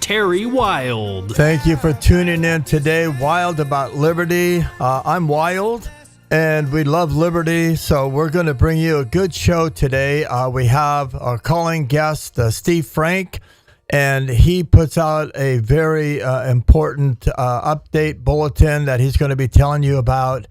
Terry Wild. Thank you for tuning in today. Wild about liberty. I'm Wild, and we love liberty, so we're going to bring you a good show today. We have our calling guest, Steve Frank, and he puts out a very important update bulletin that he's going to be telling you about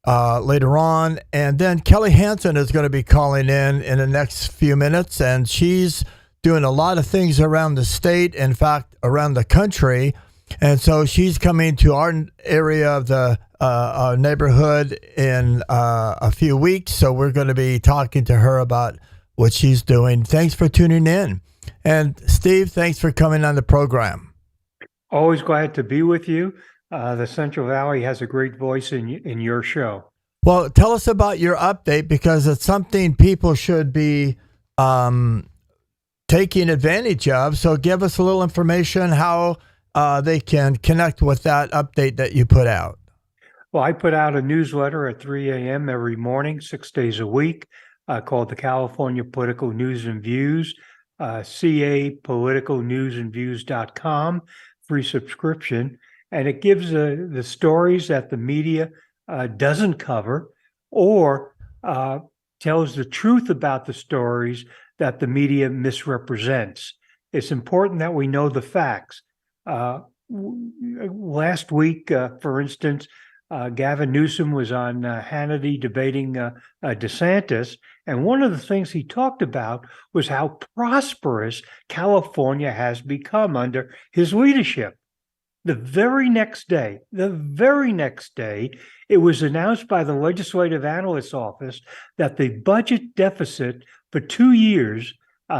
later on. And then Kelly Hansen is going to be calling in the next few minutes, and she's doing a lot of things around the state, in fact, around the country. And so she's coming to our area of the neighborhood in a few weeks. So we're going to be talking to her about what she's doing. Thanks for tuning in. And Steve, thanks for coming on the program. Always glad to be with you. The Central Valley has a great voice in your show. Well, tell us about your update, because it's something people should be taking advantage of. So give us a little information how they can connect with that update that you put out. Well, I put out a newsletter at 3 a.m. every morning, 6 days a week, called the California Political News and Views, capoliticalnewsandviews.com, free subscription. And it gives the stories that the media doesn't cover, or tells the truth about the stories that the media misrepresents. It's important that we know the facts. Last week, for instance, Gavin Newsom was on Hannity debating DeSantis, and one of the things he talked about was how prosperous California has become under his leadership. The very next day, it was announced by the Legislative Analyst's Office that the budget deficit for 2 years,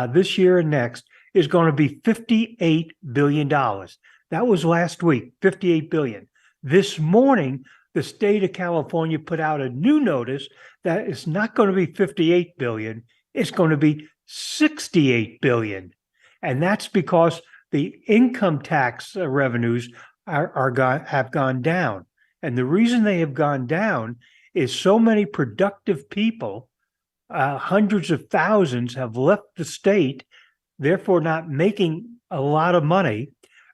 this year and next, is going to be $58 billion. That was last week, $58 billion. This morning, the state of California put out a new notice that it's not going to be $58 billion, it's going to be $68 billion. And that's because the income tax revenues have gone down. And the reason they have gone down is so many productive people, hundreds of thousands, have left the state, therefore not making a lot of money,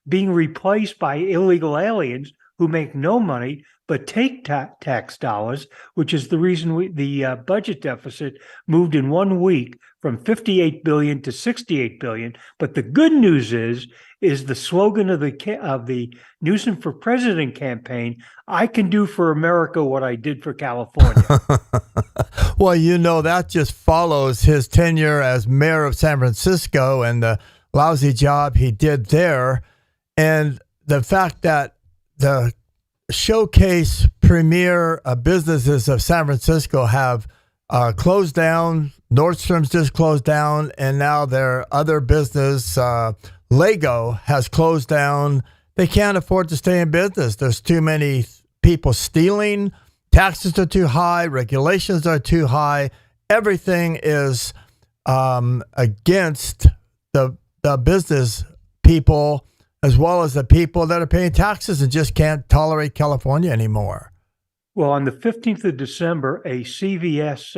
being replaced by illegal aliens who make no money but take tax dollars, which is the reason the budget deficit moved in 1 week from $58 billion to $68 billion. But the good news is the slogan of the Newsom for President campaign: "I can do for America what I did for California." Well, that just follows his tenure as mayor of San Francisco and the lousy job he did there. And the fact that the showcase premier businesses of San Francisco have closed down. Nordstrom's just closed down, and now their other business, Lego, has closed down. They can't afford to stay in business. There's too many people stealing. Taxes are too high. Regulations are too high. Everything is against the business people, as well as the people that are paying taxes and just can't tolerate California anymore. Well, on the 15th of December, a CVS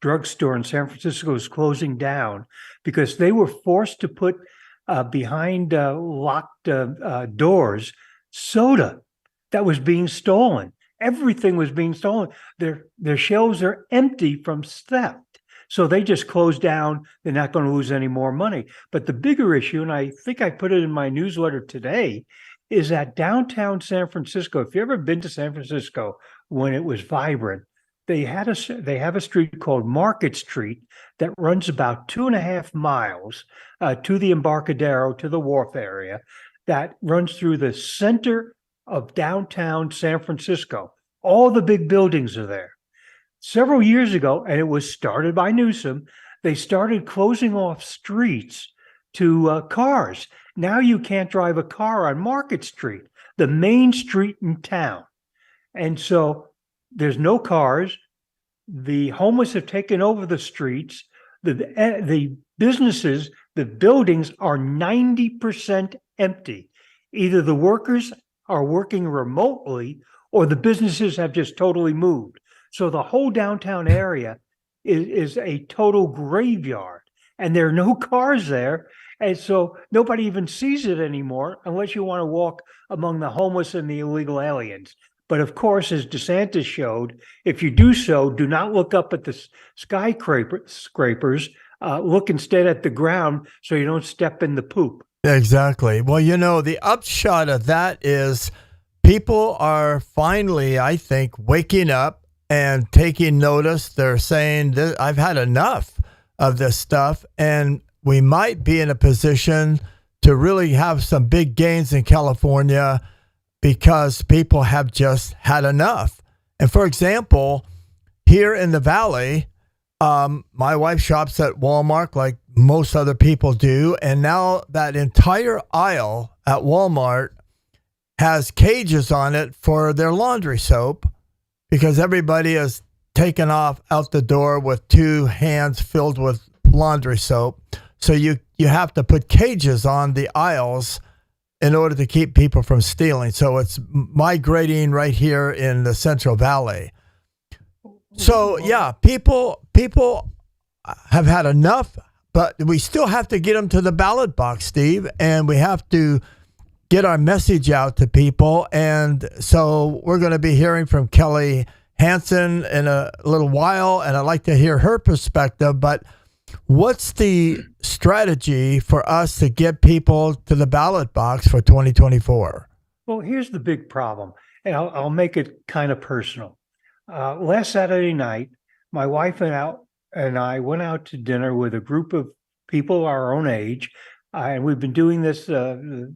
drugstore in San Francisco is closing down because they were forced to put behind locked doors soda that was being stolen. Everything was being stolen. Their shelves are empty from theft. So they just closed down. They're not going to lose any more money. But the bigger issue, and I think I put it in my newsletter today, is that downtown San Francisco, if you've ever been to San Francisco when it was vibrant, they have a street called Market Street that runs about 2.5 miles to the Embarcadero, to the wharf area, that runs through the center of downtown San Francisco. All the big buildings are there. Several years ago, and it was started by Newsom, they started closing off streets to cars. Now you can't drive a car on Market Street, the main street in town. And so there's no cars. The homeless have taken over the streets. The businesses, the buildings are 90% empty. Either the workers are working remotely or the businesses have just totally moved. So the whole downtown area is a total graveyard, and there are no cars there. And so nobody even sees it anymore unless you want to walk among the homeless and the illegal aliens. But of course, as DeSantis showed, if you do so, do not look up at the skyscrapers. Look instead at the ground so you don't step in the poop. Exactly. Well, the upshot of that is people are finally, I think, waking up and taking notice. They're saying that I've had enough of this stuff, and we might be in a position to really have some big gains in California because people have just had enough. And for example, here in the Valley, my wife shops at Walmart like most other people do. And now that entire aisle at Walmart has cages on it for their laundry soap because everybody is taken off out the door with 2 hands filled with laundry soap. So you have to put cages on the aisles in order to keep people from stealing. So it's migrating right here in the Central Valley. So yeah, people have had enough, but we still have to get them to the ballot box, Steve, and we have to get our message out to people. And so we're going to be hearing from Kelly Hansen in a little while, and I'd like to hear her perspective. But what's the strategy for us to get people to the ballot box for 2024? Well, here's the big problem, and I'll make it kind of personal. Last Saturday night, my wife and I went out to dinner with a group of people our own age, and we've been doing this the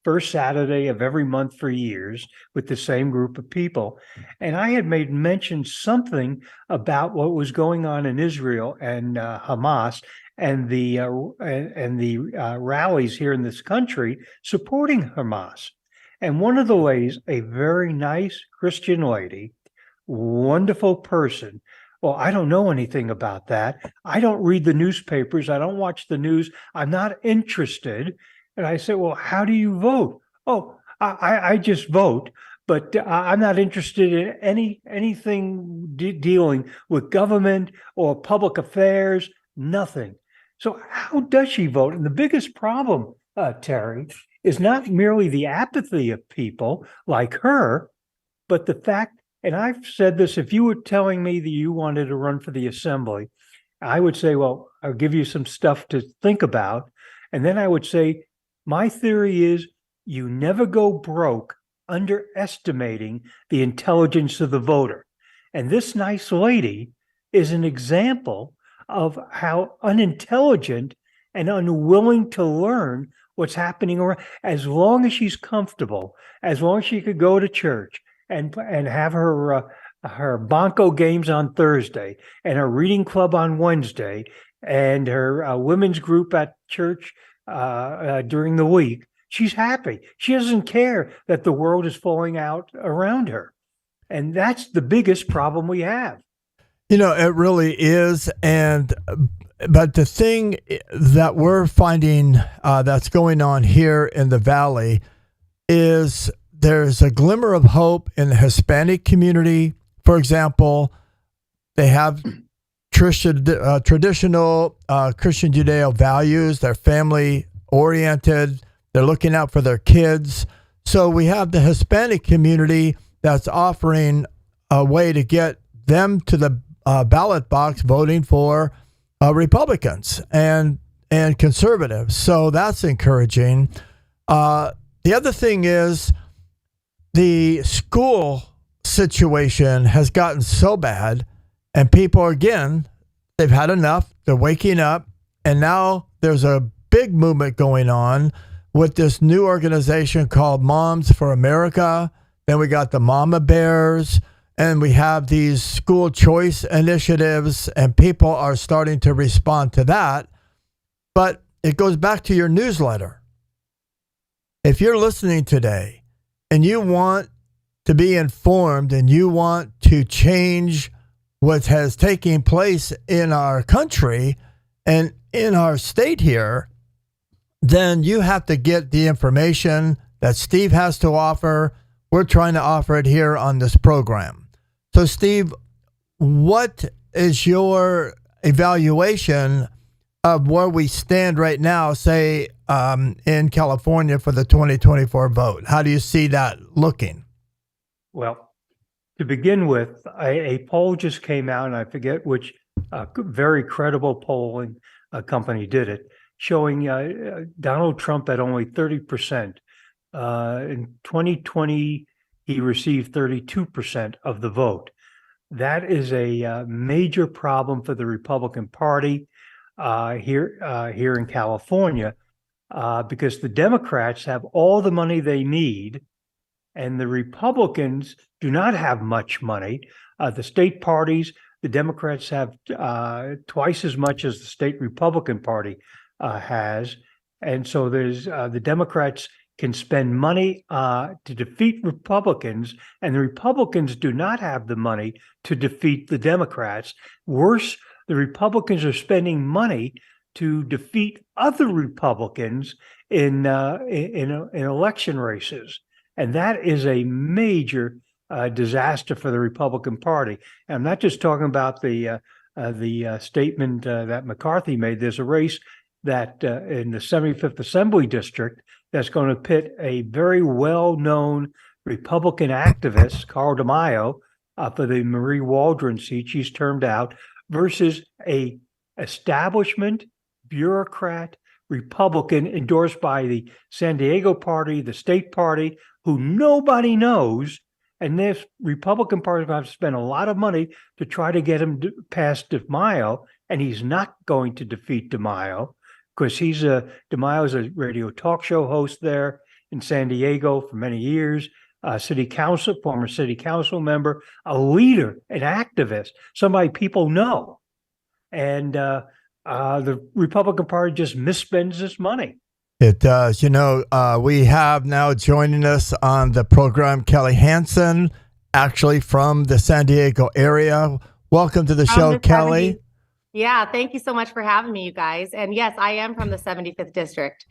first Saturday of every month for years with the same group of people. And I had made mention something about what was going on in Israel and Hamas and the rallies here in this country supporting Hamas. And one of the ways, a very nice Christian lady, wonderful person. Well, I don't know anything about that. I don't read the newspapers. I don't watch the news. I'm not interested. And I said, well, how do you vote? Oh, I just vote, but I'm not interested in anything dealing with government or public affairs, nothing. So how does she vote? And the biggest problem, Terry, is not merely the apathy of people like her, but the fact, and I've said this, if you were telling me that you wanted to run for the assembly, I would say, well, I'll give you some stuff to think about. And then I would say, my theory is you never go broke underestimating the intelligence of the voter. And this nice lady is an example of how unintelligent and unwilling to learn what's happening around. As long as she's comfortable, as long as she could go to church and have her Bonko games on Thursday and her reading club on Wednesday and her women's group at church during the week, she's happy. She doesn't care that the world is falling out around her. And that's the biggest problem we have. It really is. But the thing that we're finding that's going on here in the Valley is there's a glimmer of hope in the Hispanic community. For example, they have traditional Christian Judeo values. They're family oriented. They're looking out for their kids. So we have the Hispanic community that's offering a way to get them to the ballot box voting for Republicans and conservatives. So that's encouraging. The other thing is the school situation has gotten so bad, and people, again, they've had enough. They're waking up, and now there's a big movement going on with this new organization called Moms for America. Then we got the Mama Bears, and we have these school choice initiatives, and people are starting to respond to that. But it goes back to your newsletter. If you're listening today and you want to be informed and you want to change what has taken place in our country and in our state here, then you have to get the information that Steve has to offer. We're trying to offer it here on this program. So, Steve, what is your evaluation of where we stand right now, say in California for the 2024 vote? How do you see that looking? Well, to begin with, a poll just came out, and I forget which very credible polling company did it, showing Donald Trump at only 30%. In 2020, he received 32% of the vote. That is a major problem for the Republican Party here in California, because the Democrats have all the money they need, and the Republicans do not have much money. The state parties, the Democrats have twice as much as the state Republican Party has. And so there's the Democrats can spend money to defeat Republicans, and the Republicans do not have the money to defeat the Democrats. Worse, the Republicans are spending money to defeat other Republicans in election races. And that is a major disaster for the Republican Party. And I'm not just talking about the statement that McCarthy made. There's a race that in the 75th Assembly District that's going to pit a very well-known Republican activist, Carl DeMaio, for the Marie Waldron seat she's termed out, versus a establishment bureaucrat Republican endorsed by the San Diego party, the state party, who nobody knows. And this Republican Party is going to have to spend a lot of money to try to get him past DeMaio, and he's not going to defeat DeMaio, because DeMaio is a radio talk show host there in San Diego for many years, former city council member, a leader, an activist, somebody people know. And the Republican Party just misspends this money. It does. We have now joining us on the program Kelly Hansen, actually from the San Diego area. Welcome to the show, Kelly. Yeah, thank you so much for having me, you guys. And yes, I am from the 75th District.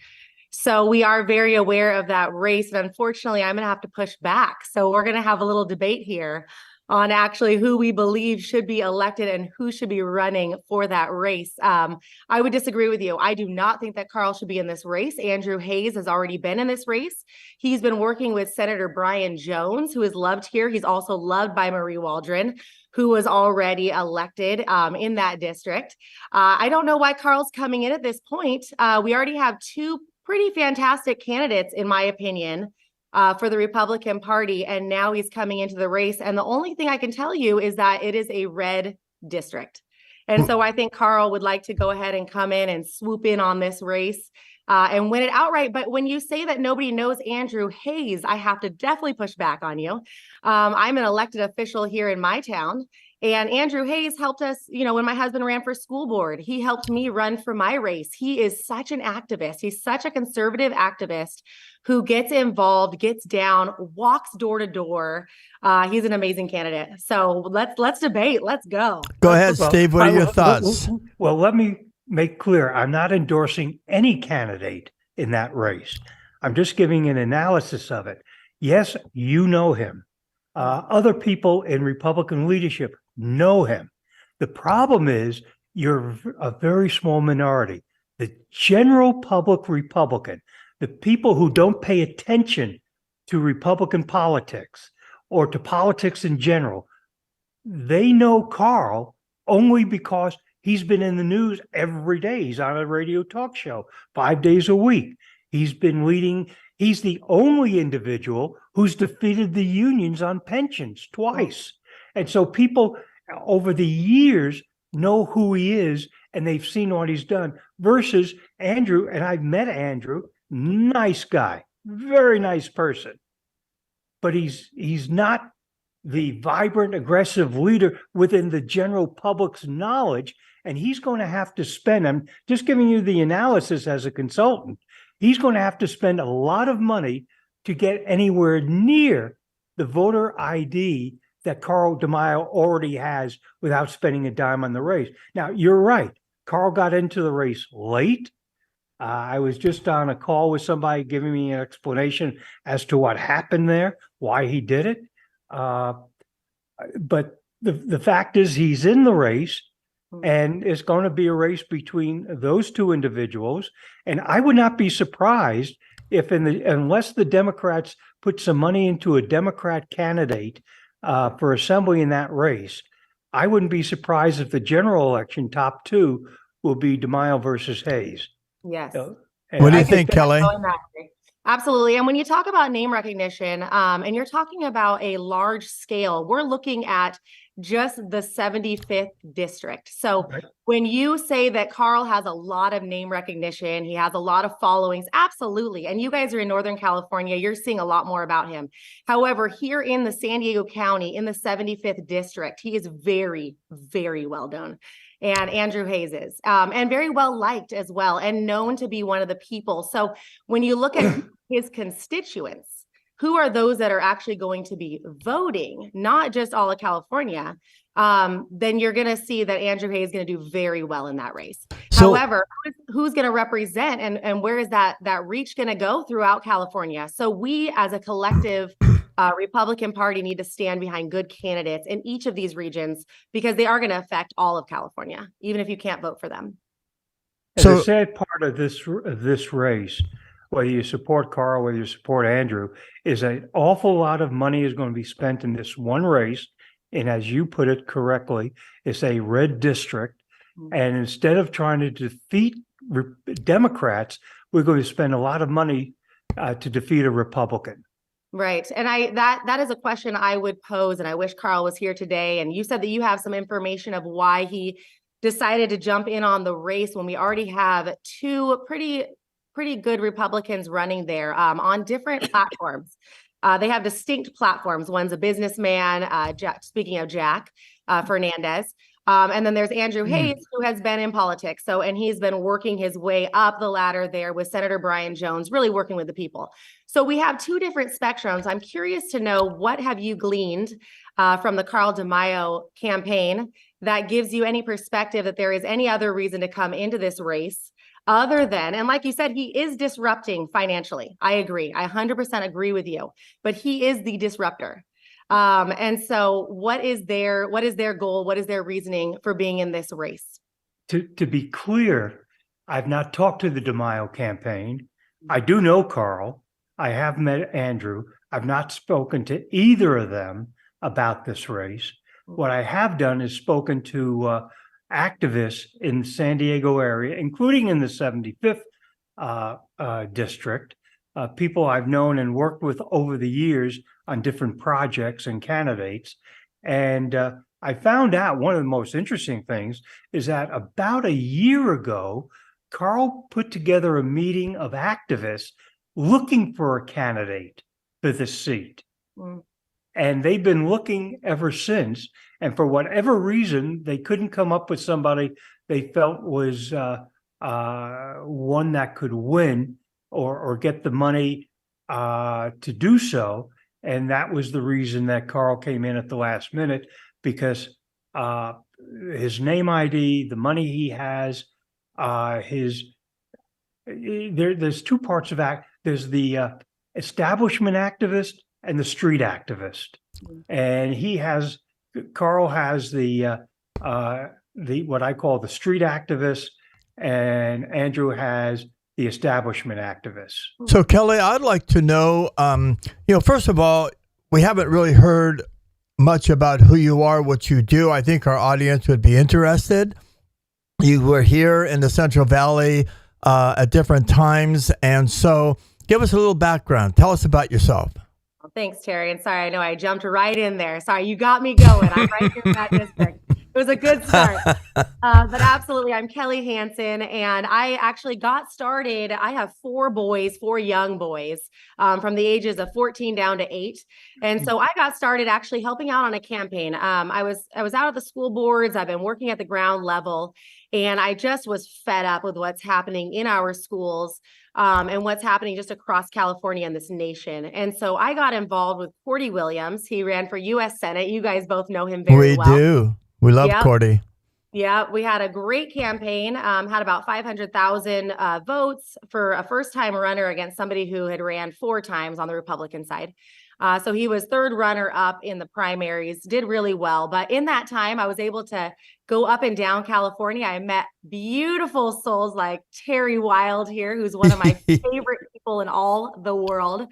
So we are very aware of that race. And unfortunately, I'm going to have to push back. So we're going to have a little debate here on actually who we believe should be elected and who should be running for that race. I would disagree with you. I do not think that Carl should be in this race. Andrew Hayes has already been in this race. He's been working with Senator Brian Jones, who is loved here. He's also loved by Marie Waldron, who was already elected in that district. I don't know why Carl's coming in at this point. We already have two pretty fantastic candidates, in my opinion, for the Republican Party, and now he's coming into the race. And the only thing I can tell you is that it is a red district. And so I think Carl would like to go ahead and come in and swoop in on this race and win it outright. But when you say that nobody knows Andrew Hayes, I have to definitely push back on you. I'm an elected official here in my town, and Andrew Hayes helped us, when my husband ran for school board, he helped me run for my race. He is such an activist. He's such a conservative activist who gets involved, gets down, walks door to door. He's an amazing candidate. So let's debate. Let's go. Go ahead, Steve. What are your thoughts? Well, let me make clear, I'm not endorsing any candidate in that race. I'm just giving an analysis of it. Yes, you know him. Other people in Republican leadership know him. The problem is you're a very small minority. The general public Republican, the people who don't pay attention to Republican politics or to politics in general, they know Carl only because he's been in the news every day. He's on a radio talk show 5 days a week. He's been leading. He's the only individual who's defeated the unions on pensions twice. And so people over the years know who he is, and they've seen what he's done, versus Andrew. And I've met Andrew, nice guy, very nice person, but he's not the vibrant, aggressive leader within the general public's knowledge. And he's going to have to spend, I'm just giving you the analysis as a consultant, he's going to have to spend a lot of money to get anywhere near the voter ID that Carl DeMaio already has without spending a dime on the race. Now, you're right. Carl got into the race late. I was just on a call with somebody giving me an explanation as to what happened there, why he did it. But the fact is he's in the race. And it's going to be a race between those two individuals. And I would not be surprised if unless the Democrats put some money into a Democrat candidate for assembly in that race, I wouldn't be surprised if the general election top two will be DeMaio versus Hayes. Yes. What do you think, Kelly? Absolutely. And when you talk about name recognition, and you're talking about a large scale, we're looking at just the 75th district. So when you say that Carl has a lot of name recognition, he has a lot of followings, absolutely. And you guys are in Northern California, you're seeing a lot more about him. However, here in the San Diego County, in the 75th district, he is very, very well known. And Andrew Hayes is, and very well liked as well, and known to be one of the people. So when you look at his constituents, who are those that are actually going to be voting, not just all of California, then you're going to see that Andrew Hayes is going to do very well in that race. However, who's going to represent and where is that reach going to go throughout California? So we as a collective Republican Party need to stand behind good candidates in each of these regions because they are going to affect all of California, even if you can't vote for them. So the sad part of this race, whether you support Carl, whether you support Andrew, is an awful lot of money is going to be spent in this one race. And as you put it correctly, it's a red district. And instead of trying to defeat Democrats, we're going to spend a lot of money to defeat a Republican. Right. And that is a question I would pose. And I wish Carl was here today. And you said that you have some information of why he decided to jump in on the race when we already have two pretty good Republicans running there on different platforms. They have distinct platforms. One's a businessman, speaking of Jack Fernandez. And then there's Andrew Hayes, who has been in politics. And he's been working his way up the ladder there with Senator Brian Jones, really working with the people. So we have two different spectrums. I'm curious to know, what have you gleaned from the Carl DeMaio campaign that gives you any perspective that there is any other reason to come into this race other than, and like you said, he is disrupting financially. I agree. I 100% agree with you, but he is the disruptor. And so what is their goal? What is their reasoning for being in this race? To be clear, I've not talked to the DeMaio campaign. I do know Carl. I have met Andrew. I've not spoken to either of them about this race. What I have done is spoken to activists in the San Diego area, including in the 75th district, people I've known and worked with over the years on different projects and candidates. And I found out one of the most interesting things is that about a year ago, Carl put together a meeting of activists looking for a candidate for the seat. And they've been looking ever since. And for whatever reason, they couldn't come up with somebody they felt was one that could win or get the money to do so. And that was the reason that Carl came in at the last minute, because his name ID, the money he has, there's two parts of act. There's the establishment activist and the street activist. And Carl has the what I call the street activist, and Andrew has the establishment activists. So Kelly, I'd like to know, first of all, we haven't really heard much about who you are, what you do. I think our audience would be interested. You were here in the Central Valley at different times. And so give us a little background. Tell us about yourself. Well, thanks, Terry. And sorry, I know I jumped right in there. Sorry, you got me going. I'm right here in that district. It was a good start. But absolutely, I'm Kelly Hansen, and I actually got started. I have four young boys from the ages of 14 down to 8. And so I got started actually helping out on a campaign. I was out at the school boards. I've been working at the ground level, and I just was fed up with what's happening in our schools and what's happening just across California and this nation. And so I got involved with Cordy Williams. He ran for U.S. Senate. You guys both know him very well. We do. We love Cordy. Yeah, we had a great campaign, had about 500,000 votes for a first-time runner against somebody who had ran 4 times on the Republican side. So he was third runner up in the primaries, did really well. But in that time, I was able to go up and down California. I met beautiful souls like Terry Wild here, who's one of my favorite people in all the world.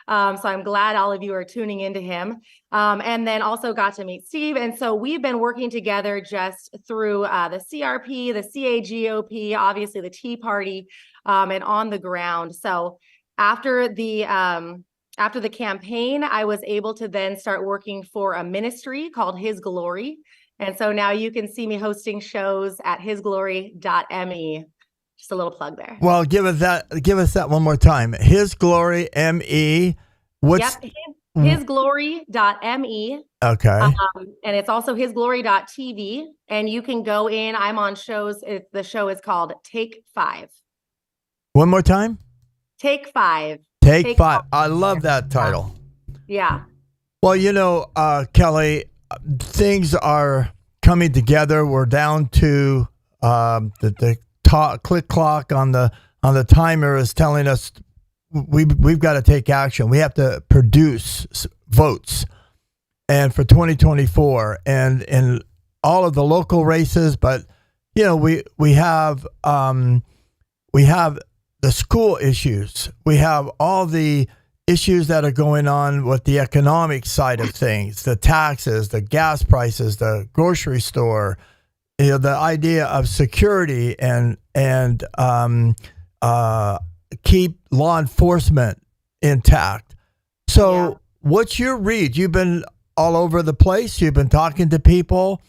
So I'm glad all of you are tuning into him. And then also got to meet Steve. And so we've been working together just through the CRP, the CAGOP, obviously the Tea Party, and on the ground. So after the campaign, I was able to then start working for a ministry called His Glory. And so now you can see me hosting shows at hisglory.me. Just a little plug there. Well, give us that one more time. His Glory, ME. What's Yep, hisglory.me. okay? And it's also hisglory.tv. And you can go in. I'm on shows. The show is called Take 5. One more time. Take 5. Take 5. I love that title. Yeah. Well, you know, Kelly, things are coming together. We're down to the click clock on the timer is telling us we've got to take action. We have to produce votes, and for 2024, and in all of the local races. But you know, we have the school issues. We have all the issues that are going on with the economic side of things, the taxes, the gas prices, the grocery store, you know, the idea of security and keep law enforcement intact. So what's your read? You've been all over the place. You've been talking to people.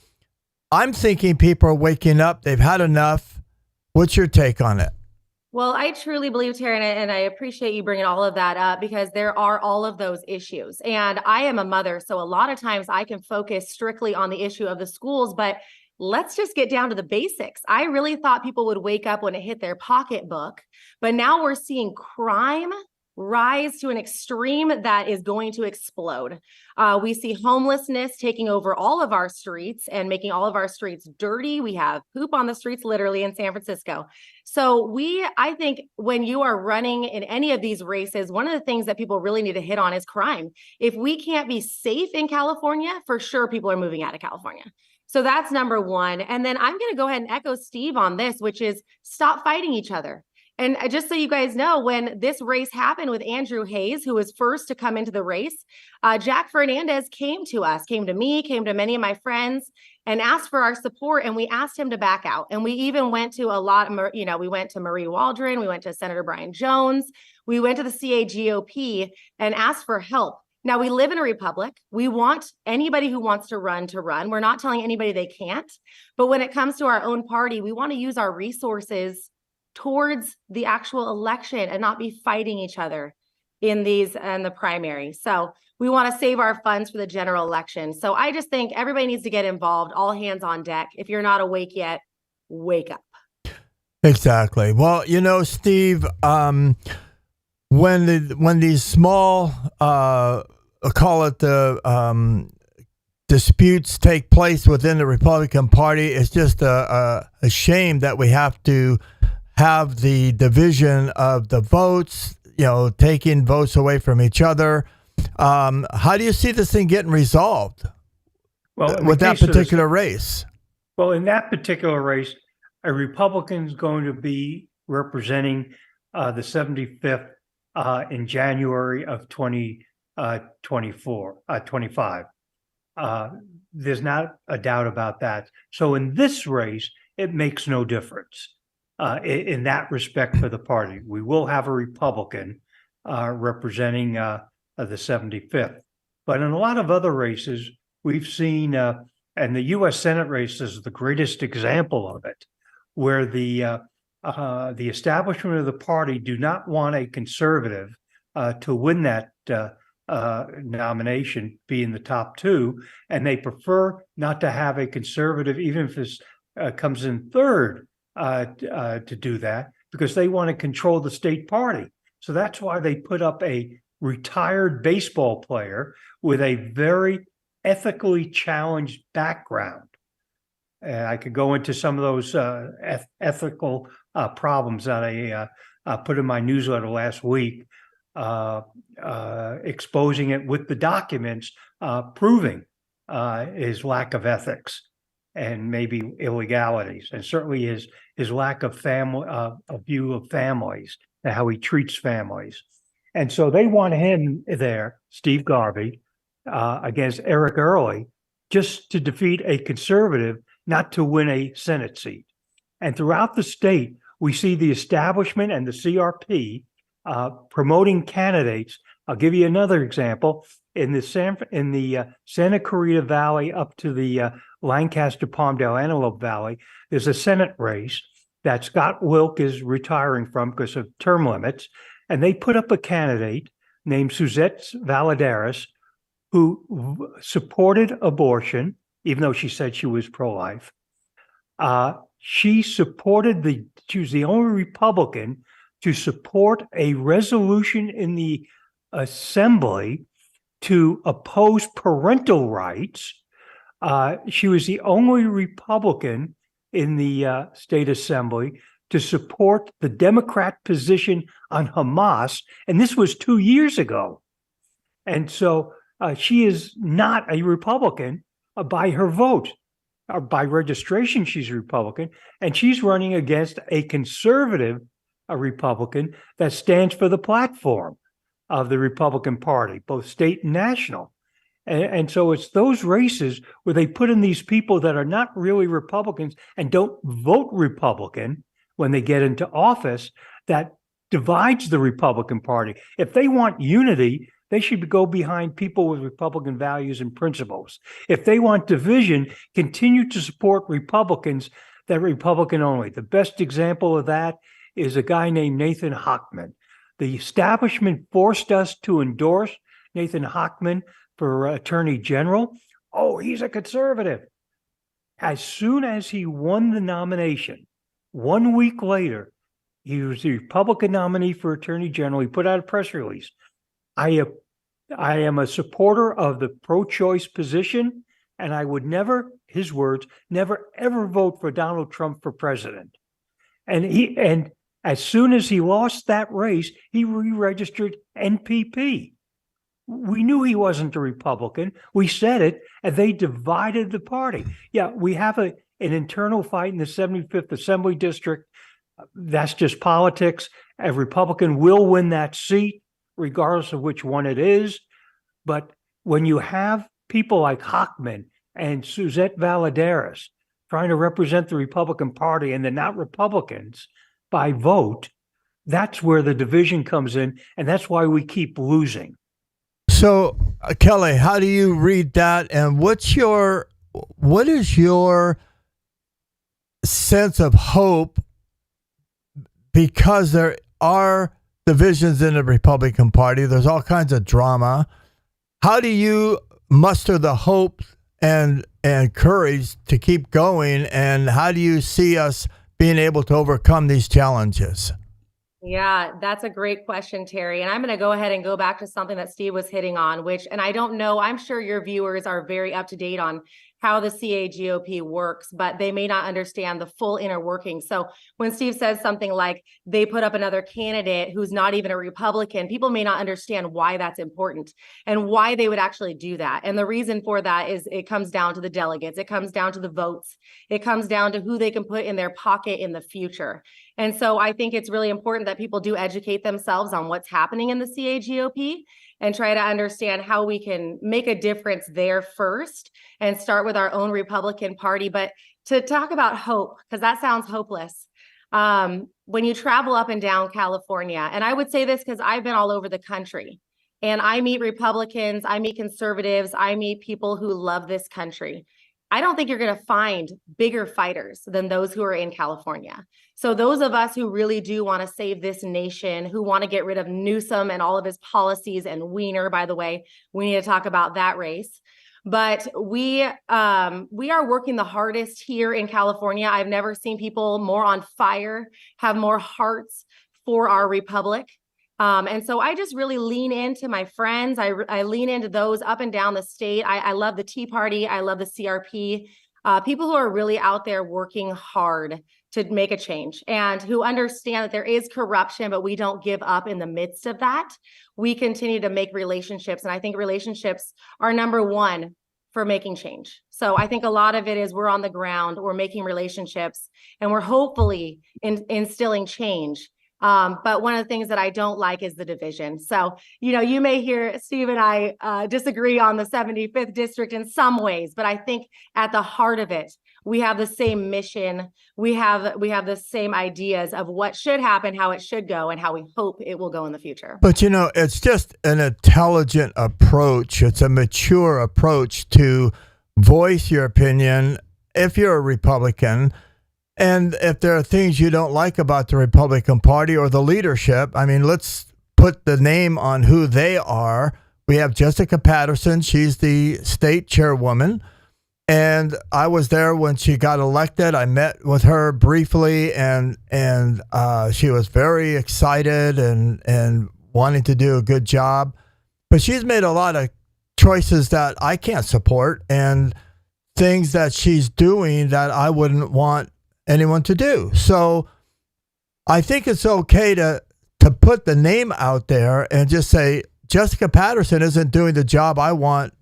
I'm thinking people are waking up. They've had enough. What's your take on it? Well, I truly believe, Taryn, and I appreciate you bringing all of that up because there are all of those issues. And I am a mother, so a lot of times I can focus strictly on the issue of the schools, but let's just get down to the basics. I really thought people would wake up when it hit their pocketbook, but now we're seeing crime rise to an extreme that is going to explode. We see homelessness taking over all of our streets and making all of our streets dirty. We have poop on the streets, literally, in San Francisco. So I think when you are running in any of these races, one of the things that people really need to hit on is crime. If we can't be safe in California, for sure, people are moving out of California. So that's number one. And then I'm going to go ahead and echo Steve on this, which is stop fighting each other. And just so you guys know, when this race happened with Andrew Hayes, who was first to come into the race, Jack Fernandez came to me, came to many of my friends and asked for our support. And we asked him to back out. And we even went to we went to Marie Waldron, we went to Senator Brian Jones, we went to the CAGOP and asked for help. Now, we live in a republic. We want anybody who wants to run. We're not telling anybody they can't. But when it comes to our own party, we want to use our resources towards the actual election and not be fighting each other in the primary. So we want to save our funds for the general election. So I just think everybody needs to get involved, all hands on deck. If you're not awake yet, wake up. Exactly. Well, you know, Steve, when these small, call it the disputes take place within the Republican Party, it's just a shame that we have to have the division of the votes, you know, taking votes away from each other. How do you see this thing getting resolved with that particular race? Well, in that particular race, a Republican is going to be representing the 75th in January of 2025. There's not a doubt about that. So in this race, it makes no difference in that respect for the party. We will have a Republican representing the 75th. But in a lot of other races, we've seen, and the U.S. Senate race is the greatest example of it, where the establishment of the party do not want a conservative to win that nomination, be in the top two, and they prefer not to have a conservative, even if this comes in third, to do that, because they want to control the state party. So that's why they put up a retired baseball player with a very ethically challenged background And I could go into some of those ethical problems that I put in my newsletter last week, exposing it with the documents, proving his lack of ethics and maybe illegalities, and certainly his lack of family, a view of families and how he treats families. And so they want him there, Steve Garvey, against Eric Early, just to defeat a conservative, not to win a Senate seat. And throughout the state, we see the establishment and the CRP promoting candidates. I'll give you another example. In the Santa Clarita Valley up to the Lancaster, Palmdale, Antelope Valley, there's a Senate race that Scott Wilk is retiring from because of term limits. And they put up a candidate named Suzette Valadares, who supported abortion, even though she said she was pro-life. She was the only Republican to support a resolution in the Assembly to oppose parental rights. She was the only Republican in the state assembly to support the Democrat position on Hamas. And this was 2 years ago. And so she is not a Republican by her vote. By registration, she's a Republican. And she's running against a conservative Republican that stands for the platform of the Republican Party, both state and national. And so it's those races where they put in these people that are not really Republicans and don't vote Republican when they get into office that divides the Republican Party. If they want unity, they should go behind people with Republican values and principles. If they want division, continue to support Republicans that are Republican only. The best example of that is a guy named Nathan Hochman. The establishment forced us to endorse Nathan Hochman for Attorney General. Oh, he's a conservative. As soon as he won the nomination, 1 week later, he was the Republican nominee for Attorney General. He put out a press release. I am a supporter of the pro-choice position, and I would never, his words, never ever vote for Donald Trump for president. And as soon as he lost that race, he re-registered NPP. We knew he wasn't a Republican. We said it, and they divided the party. Yeah, we have an internal fight in the 75th Assembly District. That's just politics. A Republican will win that seat, regardless of which one it is. But when you have people like Hochman and Suzette Valadares trying to represent the Republican Party and they're not Republicans by vote, that's where the division comes in, and that's why we keep losing. So, Kelly, how do you read that? And what is your sense of hope? Because there are divisions in the Republican Party, there's all kinds of drama. How do you muster the hope and courage to keep going? And how do you see us being able to overcome these challenges? Yeah, that's a great question, Terry. And I'm going to go ahead and go back to something that Steve was hitting on, and I don't know, I'm sure your viewers are very up to date on how the CAGOP works, but they may not understand the full inner working. So when Steve says something like they put up another candidate who's not even a Republican, people may not understand why that's important and why they would actually do that. And the reason for that is it comes down to the delegates. It comes down to the votes. It comes down to who they can put in their pocket in the future. And so I think it's really important that people do educate themselves on what's happening in the CAGOP and try to understand how we can make a difference there first and start with our own Republican Party. But to talk about hope, because that sounds hopeless, when you travel up and down California, and I would say this because I've been all over the country, and I meet Republicans, I meet conservatives, I meet people who love this country. I don't think you're going to find bigger fighters than those who are in California. So those of us who really do want to save this nation, who want to get rid of Newsom and all of his policies, and Weiner, by the way, we need to talk about that race. But we are working the hardest here in California. I've never seen people more on fire, have more hearts for our republic. And so I just really lean into my friends. I lean into those up and down the state. I love the Tea Party. I love the CRP. people who are really out there working hard to make a change and who understand that there is corruption, but we don't give up in the midst of that. We continue to make relationships. And I think relationships are number one for making change. So I think a lot of it is we're on the ground, we're making relationships, and we're hopefully instilling change. But one of the things that I don't like is the division. So, you may hear Steve and I disagree on the 75th district in some ways, but I think at the heart of it, we have the same mission. We have the same ideas of what should happen, how it should go, and how we hope it will go in the future. But it's just an intelligent approach. It's a mature approach to voice your opinion if you're a Republican. And if there are things you don't like about the Republican Party or the leadership, I mean, let's put the name on who they are. We have Jessica Patterson. She's the state chairwoman. And I was there when she got elected. I met with her briefly, and she was very excited and wanting to do a good job. But she's made a lot of choices that I can't support and things that she's doing that I wouldn't want anyone to do. So I think it's okay to put the name out there and just say, Jessica Patterson isn't doing the job I want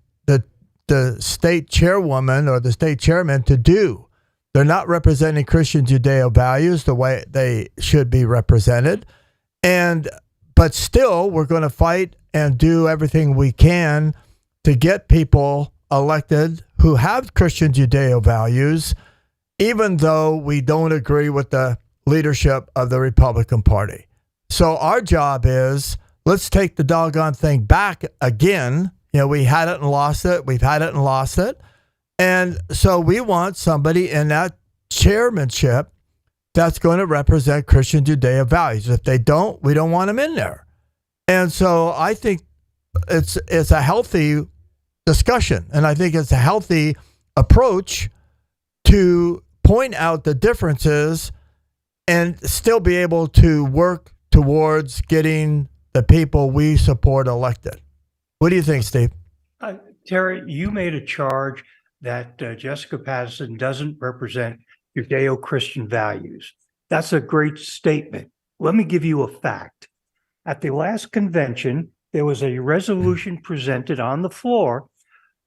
the state chairwoman or the state chairman to do. They're not representing Christian Judeo values the way they should be represented. But still, we're going to fight and do everything we can to get people elected who have Christian Judeo values, even though we don't agree with the leadership of the Republican Party. So our job is, let's take the doggone thing back again. We had it and lost it. We've had it and lost it. And so we want somebody in that chairmanship that's going to represent Christian Judeo values. If they don't, we don't want them in there. And so I think it's a healthy discussion. And I think it's a healthy approach to point out the differences and still be able to work towards getting the people we support elected. What do you think, Steve? Terry, you made a charge that Jessica Patterson doesn't represent Judeo-Christian values. That's a great statement. Let me give you a fact. At the last convention, there was a resolution presented on the floor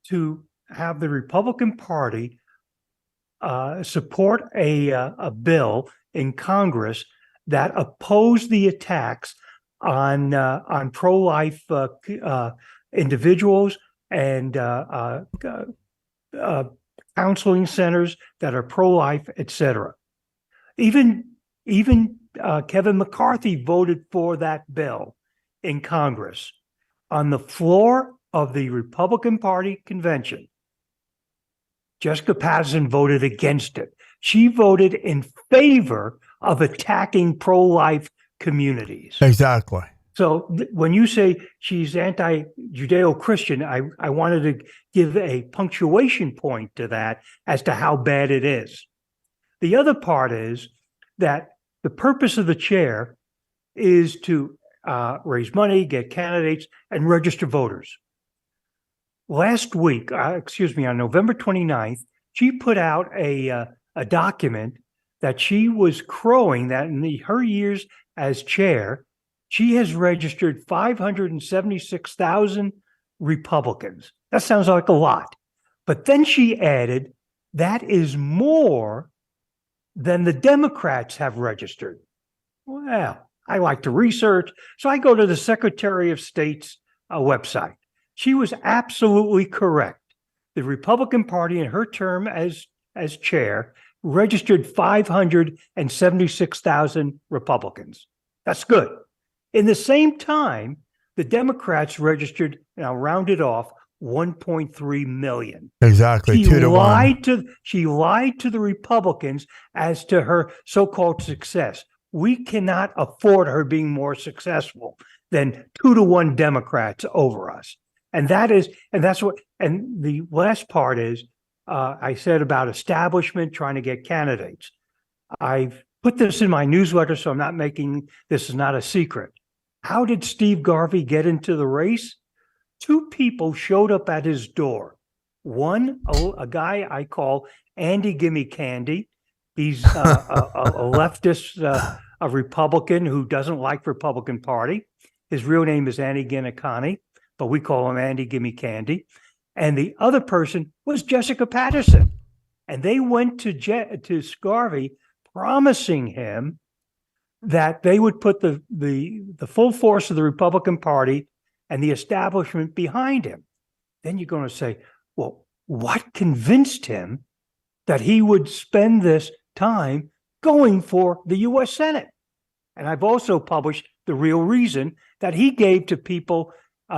to have the Republican Party support a bill in Congress that opposed the attacks on pro-life individuals and counseling centers that are pro-life, etc. Even Kevin McCarthy voted for that bill in Congress. On the floor of the Republican Party convention, Jessica Patterson voted against it. She voted in favor of attacking pro-life communities. Exactly. So when you say she's anti-Judeo-Christian, I wanted to give a punctuation point to that as to how bad it is. The other part is that the purpose of the chair is to raise money, get candidates, and register voters. Last week, on November 29th, she put out a document that she was crowing that in her years as chair, she has registered 576,000 Republicans. That sounds like a lot. But then she added, that is more than the Democrats have registered. Well, I like to research, so I go to the Secretary of State's website. She was absolutely correct. The Republican Party in her term as chair registered 576,000 Republicans. That's good. In the same time, the Democrats registered, and I'll round it off, 1.3 million. Exactly. She lied to the Republicans as to her so-called success. We cannot afford her being more successful than 2-1 Democrats over us. And that's what the last part is, I said about establishment trying to get candidates. I've put this in my newsletter, so this is not a secret. How did Steve Garvey get into the race? 2 people showed up at his door. One, a guy I call Andy Gimme Candy. He's a leftist, a Republican who doesn't like Republican Party. His real name is Andy Ginnacani, but we call him Andy Gimme Candy. And the other person was Jessica Patterson. And they went to Scarvey promising him that they would put the full force of the Republican Party and the establishment behind him. Then you're going to say, well, what convinced him that he would spend this time going for the U.S. Senate? And I've also published the real reason that he gave to people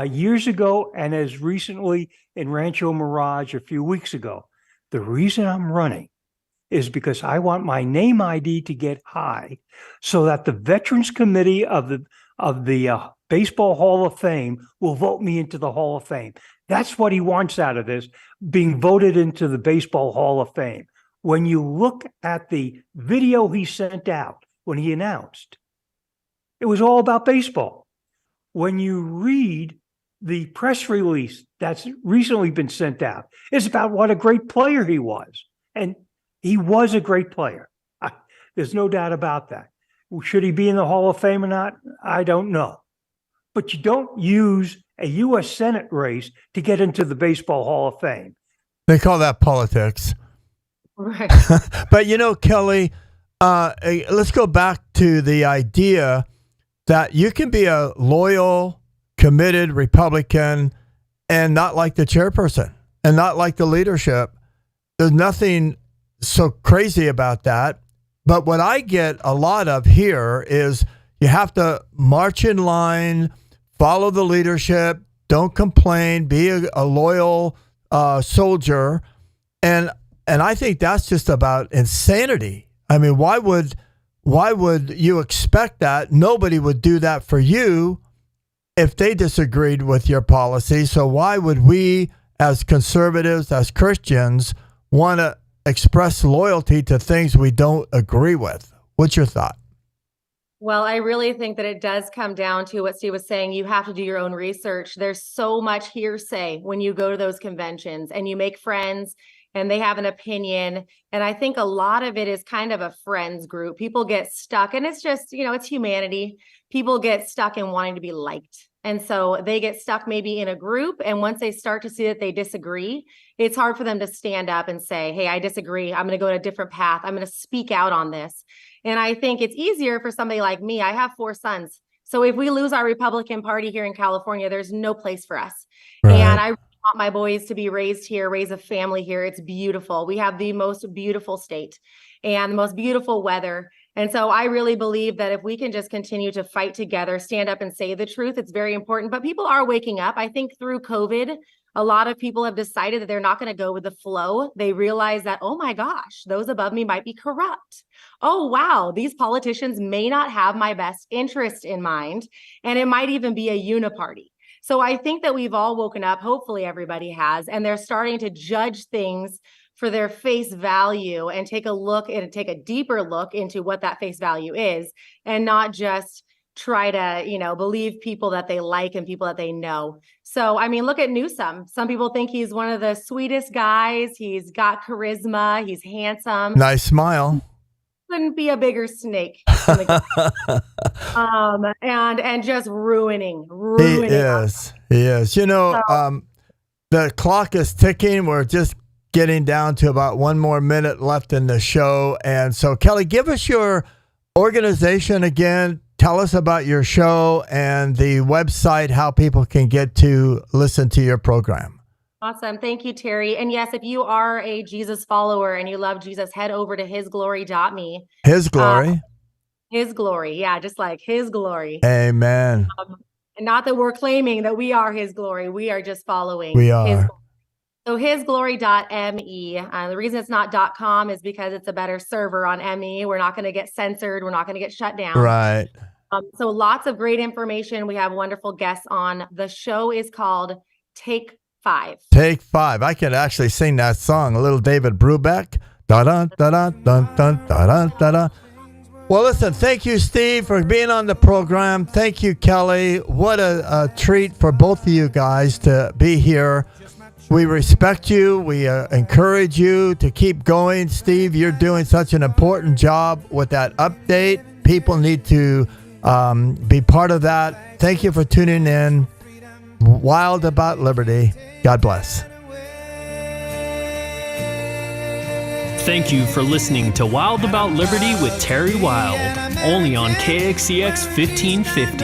years ago and as recently in Rancho Mirage a few weeks ago. The reason I'm running is because I want my name ID to get high so that the Veterans Committee of the Baseball Hall of Fame will vote me into the Hall of Fame. That's what he wants out of this, being voted into the Baseball Hall of Fame. When you look at the video he sent out when he announced, it was all about baseball. When you read the press release that's recently been sent out, it's about what a great player he was. And he was a great player. There's no doubt about that. Should he be in the Hall of Fame or not? I don't know. But you don't use a U.S. Senate race to get into the Baseball Hall of Fame. They call that politics. Right. But Kelly, let's go back to the idea that you can be a loyal, committed Republican and not like the chairperson and not like the leadership. There's nothing so crazy about that. But what I get a lot of here is you have to march in line, follow the leadership, don't complain, be a loyal soldier. And I think that's just about insanity. I mean, why would you expect that? Nobody would do that for you if they disagreed with your policy. So why would we as conservatives, as Christians, want to express loyalty to things we don't agree with? What's your thought? Well, I really think that it does come down to what Steve was saying. You have to do your own research. There's so much hearsay when you go to those conventions and you make friends and they have an opinion. And I think a lot of it is kind of a friends group. People get stuck, and it's just, it's humanity. People get stuck in wanting to be liked. And so they get stuck maybe in a group. And once they start to see that they disagree, it's hard for them to stand up and say, hey, I disagree. I'm going to go to a different path. I'm going to speak out on this. And I think it's easier for somebody like me. I have 4 sons. So if we lose our Republican Party here in California, there's no place for us. Right. And I want my boys to be raised here, raise a family here. It's beautiful. We have the most beautiful state and the most beautiful weather. And so I really believe that if we can just continue to fight together, stand up and say the truth, it's very important. But people are waking up. I think through COVID, a lot of people have decided that they're not going to go with the flow. They realize that, oh my gosh, those above me might be corrupt. Oh, wow, these politicians may not have my best interest in mind. And it might even be a uniparty. So I think that we've all woken up, hopefully everybody has, and they're starting to judge things for their face value and take a deeper look into what that face value is, and not just try to, believe people that they like and people that they know. So, I mean, look at Newsom. Some people think he's one of the sweetest guys. He's got charisma. He's handsome. Nice smile. Couldn't be a bigger snake. And just ruining. He is. The clock is ticking. We're just getting down to about 1 more minute left in the show. And so, Kelly, give us your organization again. Tell us about your show and the website, how people can get to listen to your program. Awesome. Thank you, Terry. And yes, if you are a Jesus follower and you love Jesus, head over to hisglory.me. His glory. His glory. Yeah, just like his glory. Amen. And not that we're claiming that we are his glory. We are just following. We are. So hisglory.me. The reason it's not .com is because it's a better server on ME. We're not going to get censored. We're not going to get shut down. Right. So lots of great information. We have wonderful guests on. The show is called Take 5. Take 5. I can actually sing that song. A little David Brubeck. Da-dun, da-dun, dun, dun, da-dun, da-dun. Well, listen, thank you, Steve, for being on the program. Thank you, Kelly. What a treat for both of you guys to be here. We respect you. We encourage you to keep going. Steve, you're doing such an important job with that update. People need to be part of that. Thank you for tuning in. Wild About Liberty. God bless. Thank you for listening to Wild About Liberty with Terry Wild, only on KXCX 1550.